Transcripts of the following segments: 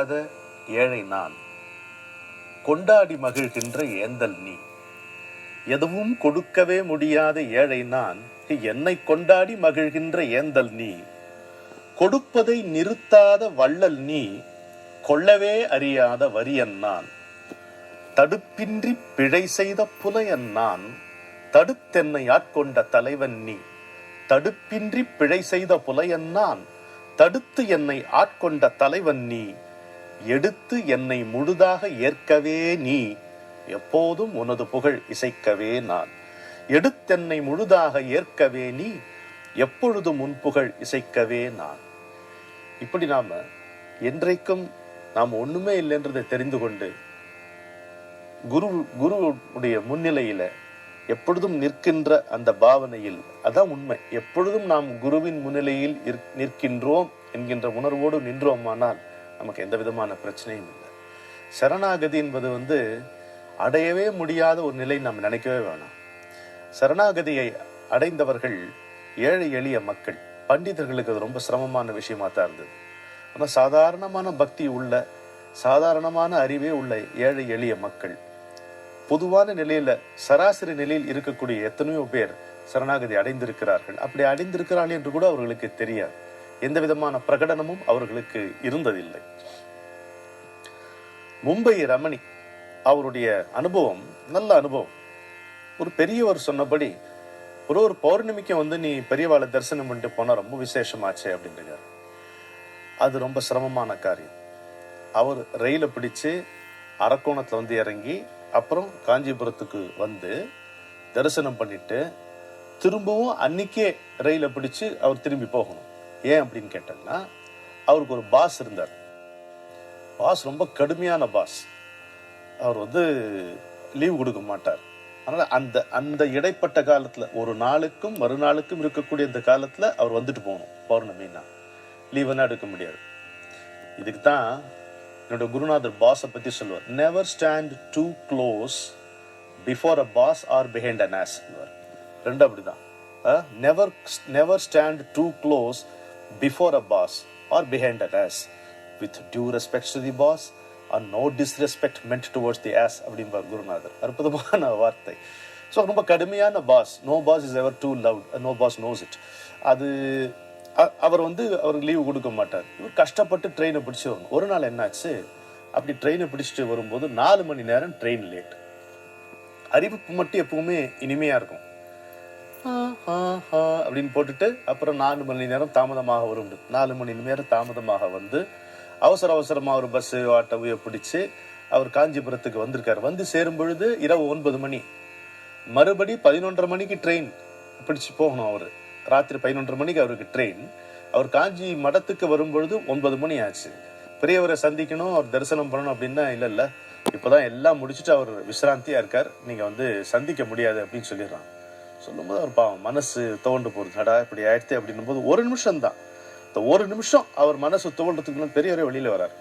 முடியாத ஏழை நான், கொண்டாடி மகிழ்கின்ற ஏந்தல் நீ. எதுவும் கொடுக்கவே முடியாத ஏழை நான், என்னை கொண்டாடி மகிழ்கின்ற ஏந்தல் நீ. கொடுப்பதை நிறுத்தாத வள்ளல் நீ, கொள்ளவே அறியாத வரியன் நான். தடுப்பின்றி பிழை செய்த புலையன் நான், தடுத்தென்னை ஆட்கொண்ட தலைவன் நீ. தடுப்பின்றி பிழை செய்த புலையன் நான், தடுத்து என்னை ஆட்கொண்ட தலைவன் நீ. எடுத்து என்னை முழுதாக ஏற்கவே நீ, எப்போதும் உனது புகழ் இசைக்கவே நான். எடுத்தென்னை முழுதாக ஏற்கவே நீ, எப்பொழுதும் உன் புகழ் இசைக்கவே நான். இப்படி நாம என்றைக்கும் நாம் ஒண்ணுமே இல்லைன்றதை தெரிந்து கொண்டு குருவுடைய முன்னிலையில எப்பொழுதும் நிற்கின்ற அந்த பாவனையில், அதான் உண்மை. எப்பொழுதும் நாம் குருவின் முன்னிலையில் நிற்கின்றோம் என்கின்ற உணர்வோடு நின்றோமானால் நமக்கு எந்த விதமான பிரச்சனையும் இல்லை. சரணாகதி என்பது அடையவே முடியாத ஒரு நிலை நாம் நினைக்கவே வேணாம். சரணாகதியை அடைந்தவர்கள் ஏழை எளிய மக்கள். பண்டிதர்களுக்கு அது ரொம்ப சிரமமான விஷயமா தான் இருந்தது. ஆனால் சாதாரணமான பக்தி உள்ள, சாதாரணமான அறிவே உள்ள ஏழை எளிய மக்கள், பொதுவான நிலையில சராசரி நிலையில் இருக்கக்கூடிய எத்தனையோ பேர் சரணாகதி அடைந்திருக்கிறார்கள். அப்படி அடைந்திருக்கிறார்கள் என்று கூட அவர்களுக்கு தெரியாது. எந்த விதமான பிரகடனமும் அவர்களுக்கு இருந்ததில்லை. மும்பை ரமணி அவருடைய அனுபவம் நல்ல அனுபவம். ஒரு பெரியவர் சொன்னபடி, ஒரு பௌர்ணமிக்கு நீ பெரியவாளை தரிசனம் பண்ணிட்டு போனா ரொம்ப விசேஷமாச்சே அப்படின்றார். அது ரொம்ப சிரமமான காரியம். அவர் ரயிலை பிடிச்சு அரக்கோணத்துல இறங்கி அப்புறம் காஞ்சிபுரத்துக்கு தரிசனம் பண்ணிட்டு திரும்பவும் அன்னைக்கே ரயிலை பிடிச்சு அவர் திரும்பி போகணும். ஏன் அப்படின்னு கேட்டோம்னா, அவருக்கு ஒரு பாஸ் இருந்தார். பாஸ் ரொம்ப கடுமையான பாஸ். அவர் லீவ் கொடுக்க மாட்டார். அதனால அந்த இடைப்பட்ட காலத்துல, ஒரு நாளுக்கும் மறுநாளுக்கும் இருக்கக்கூடிய இந்த காலத்துல அவர் வந்துட்டு போகணும். பௌர்ணமின்னா லீவெல்லாம் எடுக்க முடியாது. இதுக்கு தான் என்னோட குருநாதர் பாஸை பத்தி சொல்லுவார், never stand too close before a boss or behind an ass. ரெண்டு அப்படிதான். Never stand too close before a boss or behind an ass, with due respect to the boss and no disrespect meant towards the ass அப்படின்பார் குருநாதர். அற்புதமான வார்த்தை. So ரொம்ப கடுமையான boss. No boss is ever too loud, no boss knows it. அது அவர் அவருக்கு leave கொடுக்க மாட்டார். இவர் கஷ்டப்பட்டு ட்ரெயினை பிடிச்சி வரணும். ஒரு நாள் என்னாச்சு, அப்படி ட்ரெயினை பிடிச்சிட்டு வரும்போது 4 மணி நேரம் ட்ரெயின் லேட். அறிவிப்பு மட்டும் எப்பவுமே இனிமையா இருக்கும். அப்படின்னு போட்டுட்டு அப்புறம் 4 மணி நேரம் தாமதமாக வரும். 4 மணி நேரம் தாமதமாக அவசரமா ஒரு பஸ் ஆட்டோவையோ பிடிச்சு அவர் காஞ்சிபுரத்துக்கு வந்திருக்காரு. சேரும் பொழுது இரவு 9 மணி. மறுபடி 11:30 மணிக்கு ட்ரெயின் பிடிச்சு போகணும். அவரு ராத்திரி 11:30 மணிக்கு அவருக்கு ட்ரெயின். அவர் காஞ்சி மடத்துக்கு வரும்பொழுது 9 மணி ஆச்சு. பெரியவரை சந்திக்கணும், அவர் தரிசனம் பண்ணணும் அப்படின்னா, இல்ல இப்பதான் எல்லாம் முடிச்சுட்டு அவர் விசிராந்தியா இருக்கார், நீங்க சந்திக்க முடியாது அப்படின்னு சொல்லிடுறான். சொல்லும்போது அவர் பாவம் மனசு துவண்டு போறது. நடா இப்படி ஆயிடுத்து அப்படின்னும் போது ஒரு நிமிஷம் தான், ஒரு நிமிஷம் அவர் மனசு துவண்டதுக்குள்ள பெரியவரே வெளியில வர்றாரு.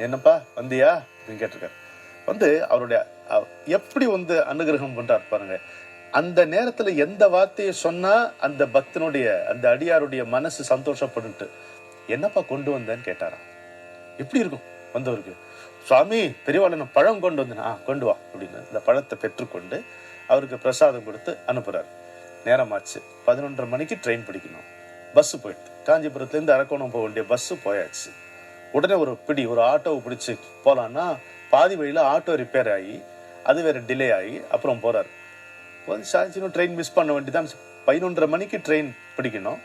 என்னப்பா வந்தியா அப்படின்னு கேட்டிருக்காரு. அவருடைய எப்படி அனுகிரகம் பண்றாரு பாருங்க. அந்த நேரத்துல எந்த வார்த்தையை சொன்னா அந்த பக்தனுடைய, அந்த அடியாருடைய மனசு சந்தோஷப்பட்டு, என்னப்பா கொண்டு வந்தேன்னு கேட்டாராம். எப்படி இருக்கும் வந்தவருக்கு? சுவாமி பெரியவாளன் பழம் கொண்டு வந்தேன். கொண்டு வா அப்படின்னு இந்த பழத்தை பெற்றுக்கொண்டு அவருக்கு பிரசாதம் கொடுத்து அனுப்புறாரு. நேரமாச்சு. 11:30 மணிக்கு ட்ரெயின் பிடிக்கணும். பஸ் போயிடுது. காஞ்சிபுரத்துலேருந்து அரக்கோணம் போக வேண்டிய பஸ்ஸு போயாச்சு. உடனே ஒரு ஆட்டோவை பிடிச்சி போகலான்னா பாதி வழியில் ஆட்டோ ரிப்பேர் ஆகி அது வேற டிலே ஆகி அப்புறம் போறாரு. சாய்ச்சினும் ட்ரெயின் மிஸ் பண்ண வேண்டியதான். 11:30 மணிக்கு ட்ரெயின் பிடிக்கணும்.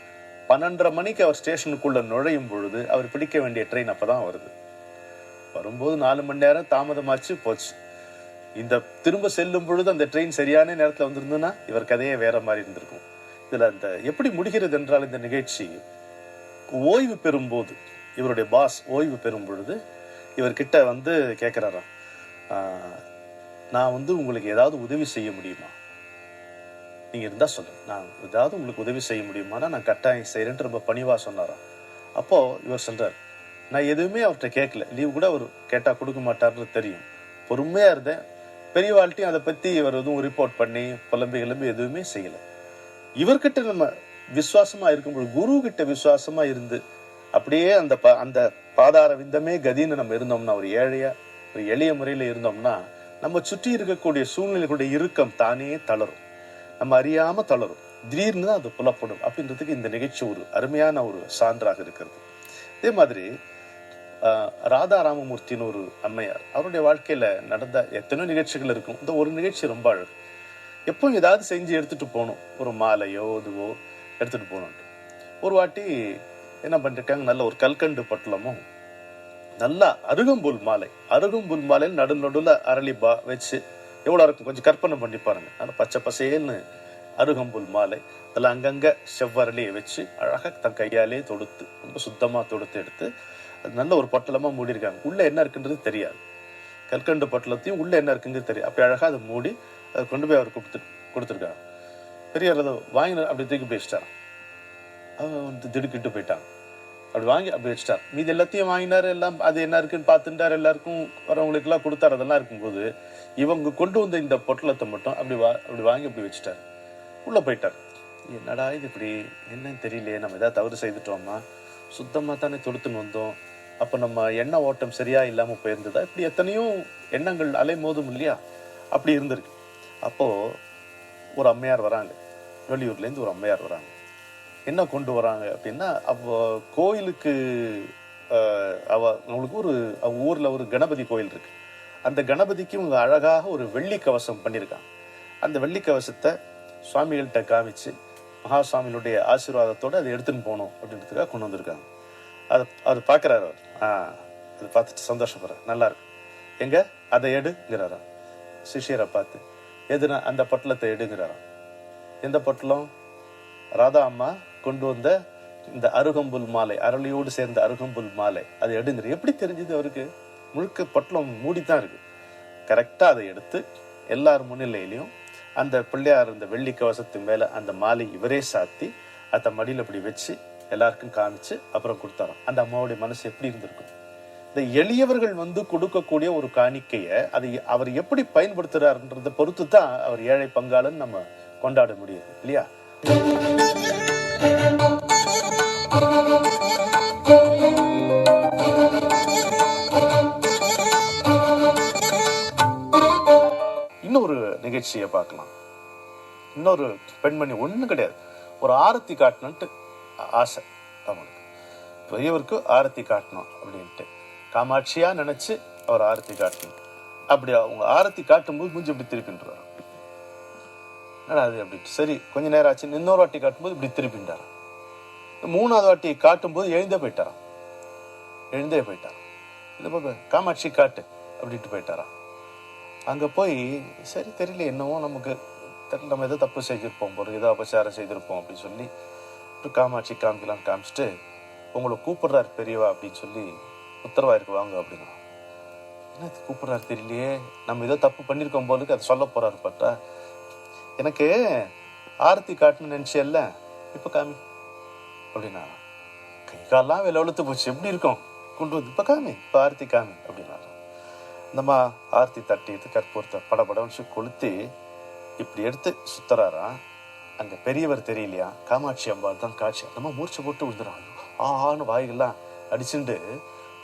12:30 மணிக்கு அவர் ஸ்டேஷனுக்குள்ள நுழையும் பொழுது அவர் பிடிக்க வேண்டிய ட்ரெயின் அப்பதான் வருது. வரும்போது 4 மணி நேரம் தாமதமாச்சு போச்சு. இந்த திரும்ப செல்லும் பொழுது அந்த ட்ரெயின் சரியான நேரத்தில் வந்திருந்ததுன்னா இவர் கதையே வேற மாதிரி இருந்திருக்கும். இதுல அந்த எப்படி முடிகிறது என்றால், இந்த நிகழ்ச்சி ஓய்வு பெறும்போது, இவருடைய பாஸ் ஓய்வு பெறும் பொழுது இவர்கிட்ட கேட்கிறாராம், நான் உங்களுக்கு ஏதாவது உதவி செய்ய முடியுமா, நீங்க இருந்தா சொல்லுங்க, நான் ஏதாவது உங்களுக்கு உதவி செய்ய முடியுமானா நான் கட்டாயம் செய்யறேன்ட்டு ரொம்ப பணிவா சொன்னாராம். அப்போ இவர் சொல்றாரு, நான் எதுவுமே அவர்கிட்ட கேட்கல, லீவ் கூட அவர் கேட்டா கொடுக்க மாட்டார்னு தெரியும், பொறுமையா இருந்தேன். பெரியவாழ்ட்டையும் அதை பத்தி இவர் எதுவும் ரிப்போர்ட் பண்ணி கிளம்பி எதுவுமே செய்யல. இவர்கிட்ட நம்ம விசுவாசமா இருக்கும்போது, குரு கிட்ட விசுவாசமா இருந்து அப்படியே அந்த பாதார விந்தமே கதின்னு நம்ம இருந்தோம்னா, ஒரு ஏழையா ஒரு எளிய முறையில இருந்தோம்னா, நம்ம சுற்றி இருக்கக்கூடிய சூழ்நிலைகளுடைய இறுக்கம் தானே தளரும். நம்ம அறியாம தளரும். திடீர்னு தான் அது புலப்படும். அப்படின்றதுக்கு இந்த நிகழ்ச்சி ஒரு அருமையான ஒரு சான்றாக இருக்கிறது. அதே மாதிரி ராதா ராமமூர்த்தின்னு ஒரு அம்மையார், அவருடைய வாழ்க்கையில நடந்த எத்தனையோ நிகழ்ச்சிகள் இருக்கும். இந்த ஒரு நிகழ்ச்சி ரொம்ப அழகு. எப்பவும் ஏதாவது செஞ்சு எடுத்துட்டு போகணும். ஒரு மாலையோ இதுவோ எடுத்துட்டு போகணும். ஒரு வாட்டி என்ன பண்ணிருக்காங்க, நல்ல ஒரு கல்கண்டு பொட்டலமும் நல்லா அருகம்புல் மாலை, அருகம்புல் மாலையில் நடுவில் அரளி வச்சு எவ்வளோ இருக்கும் கொஞ்சம் கற்பனை பண்ணி பாருங்க. நல்லா பச்சை பசேல்னு அருகம்புல் மாலை, அதில் அங்கங்கே செவ்வரளியை வச்சு அழகாக தன் கையாலே தொடுத்து ரொம்ப சுத்தமாக தொடுத்து எடுத்து அது நல்ல ஒரு பொட்டலமாக மூடியிருக்காங்க. உள்ளே என்ன இருக்குன்றது தெரியாது. கல்கண்டு பொட்டலத்தையும் உள்ளே என்ன இருக்குங்கிறது தெரியும். அப்படி அழகாக அதை மூடி அதை கொண்டு போய் அவர் கொடுத்துருக்காங்க. பெரியவர் அதை வாங்கி அப்படி தூக்கி போய் வச்சிட்டாங்க. அவங்க வந்து திடுக்கிட்டு போயிட்டாங்க. அப்படி வாங்கி அப்படி வச்சிட்டார். மீது எல்லாத்தையும் வாங்கினாரு, எல்லாம் அது என்ன இருக்குன்னு பார்த்துட்டார், எல்லாருக்கும் வரவங்களுக்கு எல்லாம் கொடுத்தாரு. அதெல்லாம் இருக்கும்போது இவங்க கொண்டு வந்த இந்த பொட்டலத்தை மட்டும் அப்படி வாங்கி அப்படி வச்சுட்டார். உள்ள போயிட்டார். என்னடா இது இப்படி என்னன்னு தெரியலையே, நம்ம ஏதாவது தவறு செய்துட்டோமா, சுத்தமாக தானே தொடுத்துன்னு வந்தோம், அப்போ நம்ம எண்ண ஓட்டம் சரியா இல்லாமல் போயிருந்ததா, இப்படி எத்தனையோ எண்ணங்கள் அலை மோதும் இல்லையா, அப்படி இருந்திருக்கு. அப்போ ஒரு அம்மையார் வராங்க, வெளியூர்லேருந்து ஒரு அம்மையார் வராங்க. என்ன கொண்டு வராங்க அப்படின்னா, அப்போ கோயிலுக்கு அவங்களுக்கு ஒரு ஊர்ல ஒரு கணபதி கோயில் இருக்கு. அந்த கணபதிக்கு இவங்க அழகாக ஒரு வெள்ளி கவசம் பண்ணியிருக்காங்க. அந்த வெள்ளி கவசத்தை சுவாமிகள்கிட்ட காமிச்சு மகா சுவாமிகளுடைய ஆசீர்வாதத்தோடு அதை எடுத்துன்னு போகணும் அப்படின்றதுக்காக கொண்டு வந்திருக்காங்க. அது பார்க்குறாரு அவர். அதை பார்த்துட்டு சந்தோஷப்படுறாரு, நல்லா இருக்கு, எங்க அதை எடுங்கிறாரா. சிஷியரை பார்த்து எதுனா அந்த பொட்டலத்தை எடுங்கிறாராம். எந்த பொட்டலம்? ராதா அம்மா கொண்டு வந்த இந்த அருகம்புல் மாலை, அரளியோடு சேர்ந்த அருகம்புல் மாலை, அதை எடுங்கிற. எப்படி தெரிஞ்சது அவருக்கு? முழுக்க பொட்டலம் மூடித்தான் இருக்கு. கரெக்டா அதை எடுத்து எல்லார் முன்னிலையிலையும் அந்த பிள்ளையார் இந்த வெள்ளி கவசத்தின் மேல அந்த மாலை இவரே சாத்தி அதை மடியில் அப்படி வச்சு எல்லாருக்கும் காமிச்சு அப்புறம் கொடுத்தாராம். அந்த அம்மாவுடைய மனசு எப்படி இருந்திருக்கும்? இந்த எளியவர்கள் வந்து கொடுக்கக்கூடிய ஒரு காணிக்கையை அதை அவர் எப்படி பயன்படுத்துறாருன்றதை பொறுத்து தான் அவர் ஏழை பங்காளன் நம்ம கொண்டாட முடியுது இல்லையா? இன்னொரு நிகழ்ச்சியை பார்க்கலாம். இன்னொரு பெண்மணி, ஒண்ணு கிடையாது, ஒரு ஆரத்தி காட்டணும்ட்டு ஆசை அவங்களுக்கு. பெரியவருக்கு ஆரத்தி காட்டணும் அப்படின்ட்டு காமாட்சியா நினைச்சு அவர் ஆரத்தி காட்டணும். அப்படி அவங்க ஆரத்தி காட்டும்போது மூஞ்சி இப்படி திருப்பின்றார். அது அப்படி சரி, கொஞ்ச நேரம் ஆச்சு. இன்னொரு வாட்டி காட்டும்போது இப்படி திருப்பின்றாராம். மூணாவது வாட்டி காட்டும்போது எழுந்தே போயிட்டாராம். இந்த பக்கம் காமாட்சி காட்டு அப்படின்ட்டு போயிட்டாராம். அங்க போய் சரி தெரியல, என்னவோ நமக்கு தெரியல, நம்ம ஏதோ தப்பு செஞ்சிருப்போம், ஒரு ஏதோ அபச்சாரம் செய்திருப்போம் அப்படின்னு சொல்லி காமாட்சி காமிக்கலான்னு காமிச்சிட்டு, உங்களை கூப்பிடுறாரு பெரியவா அப்படின்னு சொல்லி உத்தரவாயிருக்கு வாங்க அப்படின்னா. என்ன கூப்பிடுறாரு தெரியலையே, நம்ம ஏதோ தப்பு பண்ணியிருக்கோம் போலுக்கு அதை சொல்ல போறாரு. பார்த்தா எனக்கு ஆரத்தி காட்டணும்னு நினைச்சேல்ல, இப்ப காமி அப்படின்னா. கை காலெல்லாம் வேலை வெளுத்து போச்சு, எப்படி இருக்கும், கொண்டு வந்து இப்ப காமி, இப்ப ஆரத்தி காமி அப்படின்னா. இந்தம்மா ஆரத்தி தட்டிட்டு கற்பூரத்தை படபடன்னு கொளுத்தி இப்படி எடுத்து சுத்துறாராம். அங்க பெரியவர் தெரியலையா, காமாட்சி அம்பாள் தான் காட்சி. நம்ம மூர்ச்சை போட்டு விழுந்துறான். ஆன்னு வாய்கள்லாம் அடிச்சுட்டு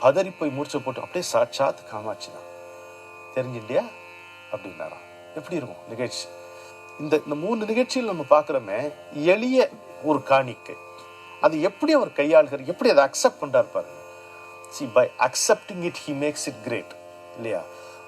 பதறி போய் மூர்ச்சை போட்டு அப்படியே சாட்சாத் காமாட்சி தான் தெரிஞ்சுட்டியா அப்படின்னாராம். எப்படி இருக்கும் நிகழ்ச்சி? இந்த 3 நிகழ்ச்சியில் நம்ம பார்க்குறோமே, எளிய ஒரு காணிக்கை அது எப்படி அவர் கையாளுகிறார், எப்படி அதை அக்செப்ட் பண்றாரு பாருங்க. See, by accepting it he makes it great இல்லையா?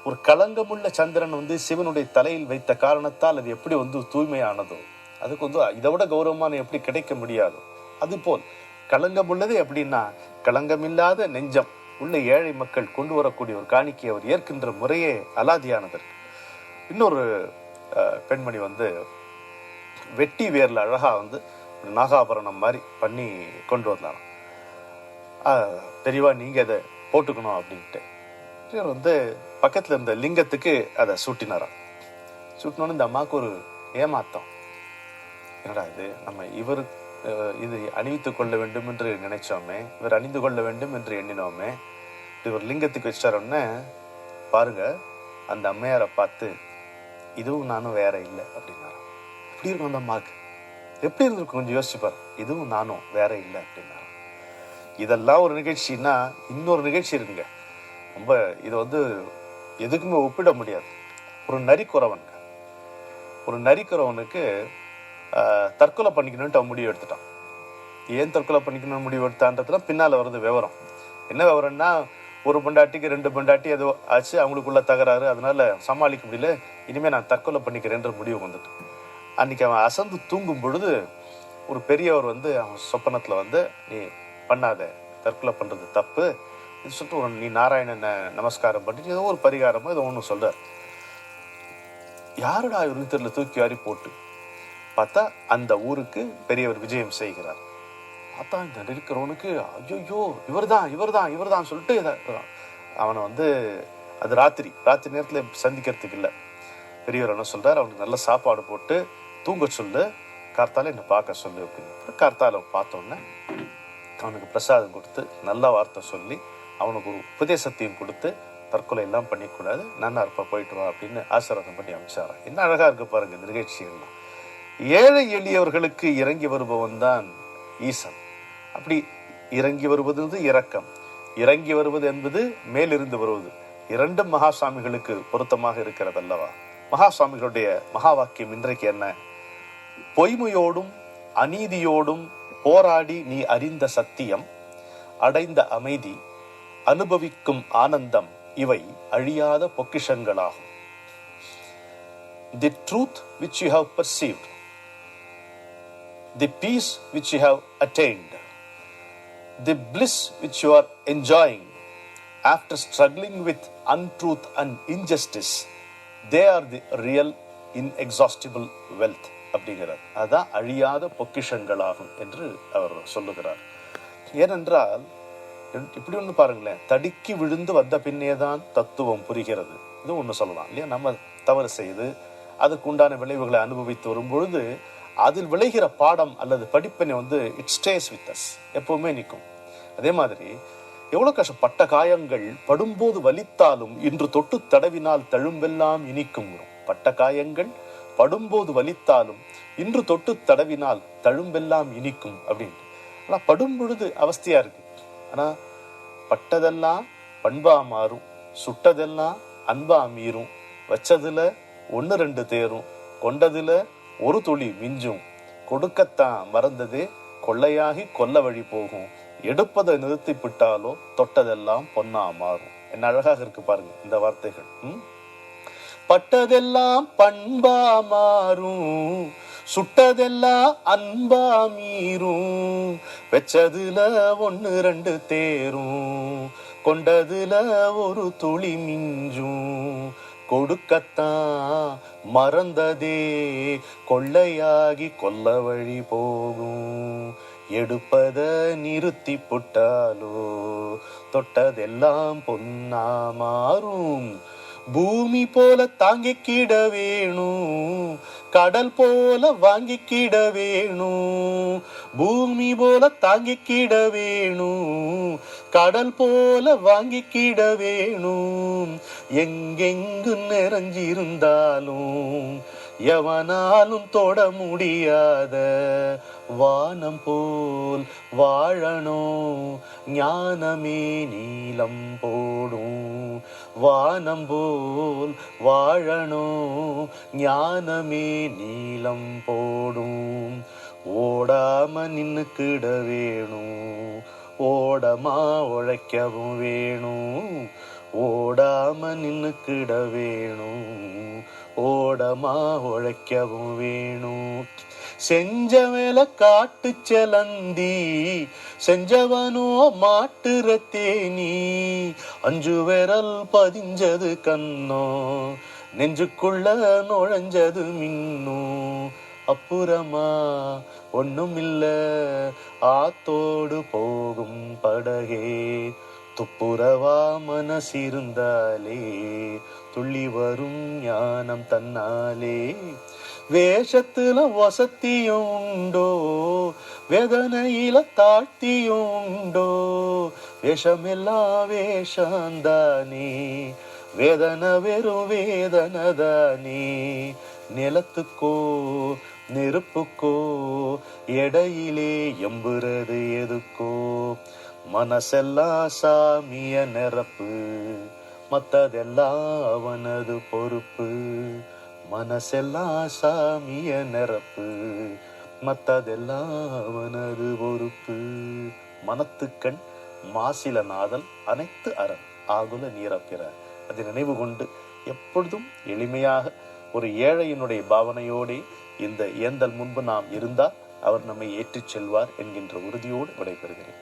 ஒரு களங்கமுள்ள சந்திரன் வந்து சிவனுடைய தலையில் வைத்த காரணத்தால் அது எப்படி வந்து தூய்மையானதோ, அதுக்கு வந்து இதை விட கௌரவமான எப்படி கிடைக்க முடியாதோ, அதுபோல் களங்கம் உள்ளது எப்படின்னா, களங்கமில்லாத நெஞ்சம் உள்ள ஏழை மக்கள் கொண்டு வரக்கூடிய ஒரு காணிக்கை அவர் ஏற்கின்ற முறையே அலாதியானதற்கு. இன்னொரு பெண்மணி வந்து வெட்டி வேர்ல அழகா வந்து ஒரு நாகாபரணம் மாதிரி பண்ணி கொண்டு வந்தாராம். பெரியவா நீங்க அதை போட்டுக்கணும் அப்படின்ட்டு வந்து பக்கத்துல இருந்த லிங்கத்துக்கு அதை சூட்டினாராம். சூட்டினோன்னு இந்த அம்மாவுக்கு ஒரு ஏமாத்தம், என்னடா இது, நம்ம இவர் இது அணிவித்துக் கொள்ள வேண்டும் என்று நினைச்சோமே, இவர் அணிந்து கொள்ள வேண்டும் என்று எண்ணினோமே, இவர் லிங்கத்துக்கு வச்சாரோன்னு பாருங்க. அந்த அம்மையாரை பார்த்து இதுவும் நானும் வேற இல்லை அப்படின்னாராம். எப்படி இருக்கும் அந்த அம்மாவுக்கு, எப்படி இருந்திருக்கும் கொஞ்சம் யோசிச்சுப்பார். இதுவும் நானும் வேற இல்லை அப்படின்னாராம். இதெல்லாம் ஒரு நிகழ்ச்சின்னா இன்னொரு நிகழ்ச்சி இருக்குங்க. ரொம்ப இது எதுக்குமே ஒப்பிட முடியாது. ஒரு நரிக்குறவனுக்கு தற்கொலை பண்ணிக்கணும்ட்டு அவன் முடிவு எடுத்துட்டான். ஏன் தற்கொலை பண்ணிக்கணும்னு முடிவு எடுத்தான்றதுலாம் பின்னால் வருது விவரம். என்ன விவரம்னா, ஒரு பொண்டாட்டிக்கு 2 பொண்டாட்டி ஏதோ ஆச்சு, அவங்களுக்குள்ள தகராறு, அதனால சமாளிக்க முடியல, இனிமேல் நான் தற்கொலை பண்ணிக்கிறேன்ற முடிவு வந்துட்டு. அன்னைக்கு அவன் அசந்து தூங்கும் பொழுது ஒரு பெரியவர் அவன் சொப்பனத்தில் நீ பண்ணாத, தற்கொலை பண்ணுறது தப்பு இது சொல்லிட்டு நீ நாராயணனை நமஸ்காரம் பண்ணிட்டு ஏதோ ஒரு பரிகாரமோ ஏதோ ஒன்று சொல்கிறார். யாருடா இவருக்கு தெரியல, தூக்கி வாரி போட்டு பார்த்தா அந்த ஊருக்கு பெரியவர் விஜயம் செய்கிறார். பார்த்தா இந்த இருக்கிறவனுக்கு ஐயோ இவர் தான் சொல்லிட்டு அவனை அது ராத்திரி நேரத்தில் சந்திக்கிறதுக்கு இல்லை. பெரியவர் என்ன சொல்றார், அவனுக்கு நல்ல சாப்பாடு போட்டு தூங்க சொல்லு, கார்த்தால என்னை பார்க்க சொல்லு அப்படின்னு. கார்த்தால பார்த்தோன்னே அவனுக்கு பிரசாதம் கொடுத்து நல்ல வார்த்தை சொல்லி அவனுக்கு ஒரு உபதேசத்தையும் கொடுத்து தற்கொலை எல்லாம் பண்ணிக்கூடாது, நன்னா இருப்பா, போயிட்டு வா அப்படின்னு ஆசீர்வாதம் பண்ணி அமைச்சாராம். என்ன அழகா இருக்கு பாருங்க இந்த நிகழ்ச்சிகள்லாம். ஏழை எளியவர்களுக்கு இறங்கி வருபவன் தான் ஈசன். அப்படி இறங்கி வருவது இரக்கம், இறங்கி வருவது என்பது மேலிருந்து வருவது. இரண்டும் மகாசுவாமிகளுக்கு பொருத்தமாக இருக்கிறது அல்லவா? மகாசுவாமிகளுடைய மகா வாக்கியம் இன்றைக்கு என்ன? பொய்மையோடும் அநீதியோடும் போராடி நீ அறிந்த சத்தியம், அடைந்த அமைதி, அனுபவிக்கும் ஆனந்தம், இவை அழியாத பொக்கிஷங்களாகும். The truth which you have perceived, the peace which you have attained, the bliss which you are enjoying after struggling with untruth and injustice, they are the real inexhaustible wealth அப்படிங்கிறார். அதான் அழியாத பொக்கிஷங்களாகும் என்று அவர் சொல்லுகிறார். ஏனென்றால் இப்படி ஒன்று பாருங்களேன், தடுக்கி விழுந்து வந்த பின்னேதான் தத்துவம் புரிகிறது. இது ஒன்று சொல்லலாம் இல்லையா? நம்ம தவறு செய்து அதுக்கு உண்டான விளைவுகளை அனுபவித்து வரும் பொழுது அதில் விளைகிற பாடம் அல்லது படிப்பினை இட் ஸ்டேஸ் வித் அஸ், எப்பவுமே நிற்கும். அதே மாதிரி எவ்வளவு கஷ்டப்பட்ட காயங்கள் படும்போது வலித்தாலும் இன்று தொட்டு தடவினால் தழும்பெல்லாம் இனிக்கும். பட்ட காயங்கள் படும்போது வலித்தாலும் இன்று தொட்டு தடவினால் தழும்பெல்லாம் இனிக்கும் அப்படின்ட்டு. ஆனா படும் பொழுது அவஸ்தையா இருக்கு. ஆனா பட்டதெல்லாம் பண்பா மாறும், சுட்டதெல்லாம் அன்பா மீறும், வச்சதுல 1-2 தேரும், கொண்டதுல ஒரு துளி மிஞ்சும், கொடுக்கத்தான் மறந்ததே கொள்ளையாகி கொல்ல வழி போகும், எடுப்பதை நிறுத்தி விட்டாலோ தொட்டதெல்லாம் பொன்னா மாறும். என்ன அழகாக இருக்கு பாருங்க இந்த வார்த்தைகள். பட்டதெல்லாம் பண்பா மாறும், சுட்டதெல்லாம் அன்பா மீறும், வெச்சதுல 1-2 தேரும், கொண்டதுல ஒரு துளி மிஞ்சும், கொடுக்கத்தான் மறந்ததே கொள்ளையாகி கொல்ல வழி போகும், எடுப்பத நிறுத்தி புட்டாலோ தொட்டதெல்லாம் பொன்னா மாறும். பூமி போல தாங்கிக்கிட வேணும், கடல் போல வாங்கிக்கிட வேணும், பூமி போல தாங்கிக்கிட வேணும், கடல் போல வாங்கிக்கிட வேணும், எங்கெங்கு நிறைஞ்சிருந்தாலும் எவனாலும் தொட முடியாத வானம் போல் வாழணும், ஞானமே நீலம் போடும், வானம் போல் வாழணும், ஞானமே நீலம் போடும், ஓடாம நின்னுக்கிட வேணும், ஓடமா உழைக்கவும் வேணும், ஓடாம நின்னுக்கிட வேணும், ஓடமா உழைக்கவும் வேணும், செஞ்ச மேல காட்டு செலந்தி செஞ்சவனோ மாட்டுற தேனி, 5 விரல் பதிஞ்சது கண்ணோ நெஞ்சுக்குள்ள நுழைஞ்சது மின்னும், அப்புறமா ஒண்ணும் இல்ல ஆத்தோடு போகும் படகே, துப்புரவா மனசிருந்தாலே துள்ளி வரும் ஞானம் தன்னாலே, வேஷத்துல வசத்தியும் உண்டோ வேதனையில தாழ்த்தியும் உண்டோ, வேஷமெல்லாம் வேஷந்தானே வேதனை வெறும் வேதனதானே, நிலத்துக்கோ நெருப்புக்கோ எடையிலே எம்புறது எதுக்கோ, மனசெல்லாம் சாமிய நிரப்பு, மத்ததெல்லாம் அவனது பொறுப்பு. மனசெல்லாம் சாமிய நிரப்பு, மத்ததெல்லாம் அவனது பொறுப்பு. மனத்துக்கண் மாசில நாதல் அனைத்து அரண் ஆகுல நீரப்பிற. அதை நினைவு கொண்டு எப்பொழுதும் எளிமையாக ஒரு ஏழையினுடைய பாவனையோடு இந்த ஏந்தல் முன்பு நாம் இருந்தால் அவர் நம்மை ஏற்றிச் செல்வார் என்கின்ற உறுதியோடு விடைபெறுகிறேன்.